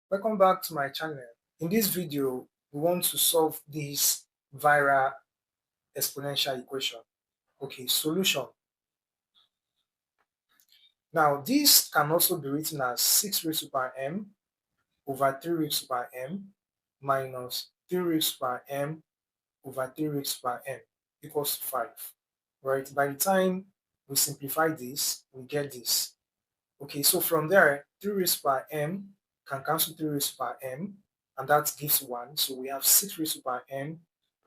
Welcome back to my channel. In this video, we want to solve this viral exponential equation. Okay, solution. Now, this can also be written as 6 raised to power m over 3 raised to power m minus 3 raised to power m over 3 raised to power m equals to 5. Right? By the time we simplify this, we get this. Okay, so from there, 3 raised to power m can cancel 3 raised to power m, and that gives 1. So we have 6 raised to power m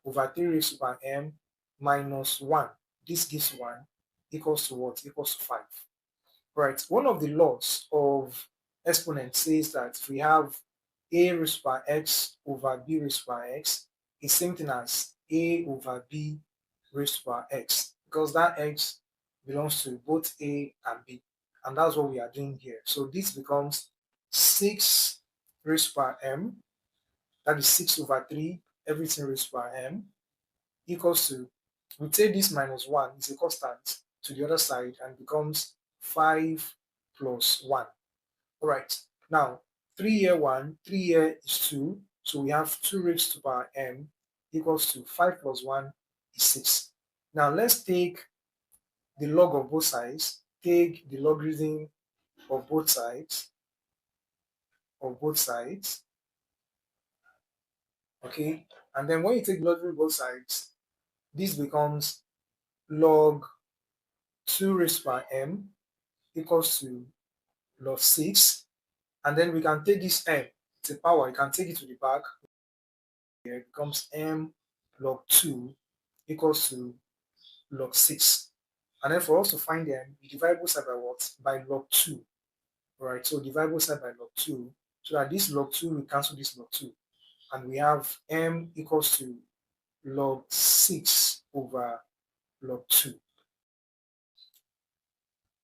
over 3 raised to power m minus 1. This gives 1 equals to what? Equals to 5. Right, one of the laws of exponent says that if we have a raised to power x over b raised to power x, is same thing as a over b raised to power x, because that x belongs to both a and b. And that's what we are doing here. So this becomes 6 raised to power m, that is 6 over 3, everything raised to power m, equals to, we take this minus 1 is a constant to the other side and becomes 5 plus 1. All right, now 3 here 1, 3 here is 2, so we have 2 raised to power m equals to 5 plus 1 is 6. Now let's take the log of both sides, take the logarithm of both sides, okay, and then when you take the logarithm of both sides, this becomes log 2 raised to power m equals to log 6, and then we can take this m, it's a power, you can take it to the back, here it becomes m log 2 equals to log 6. And then for us to find them, we divide both sides by what? By log 2. Right, so divide both sides by log 2, so that this log 2 will cancel this log 2, and we have m equals to log 6 over log 2.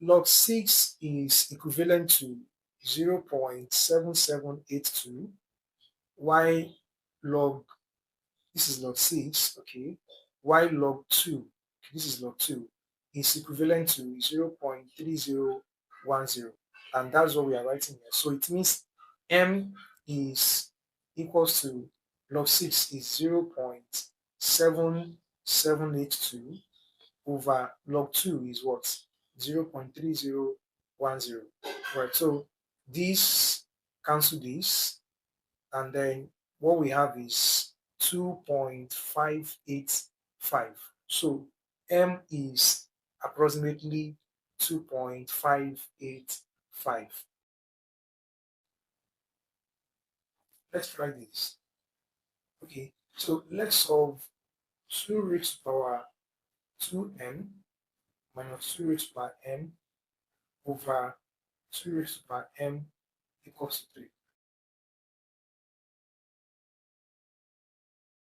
Log 6 is equivalent to 0.7782, while log, this is log 6, okay, while log 2, this is log 2, is equivalent to 0.3010, and that's what we are writing here. So it means m is equals to log 6 is 0.7782 over log 2 is what? 0.3010. Right, so this cancel this, and then what we have is 2.585. So m is approximately 2.585. Let's try this. Okay, so let's solve 2 raised to power 2m minus 2 raised to power m over 2 raised to power m equals to 3.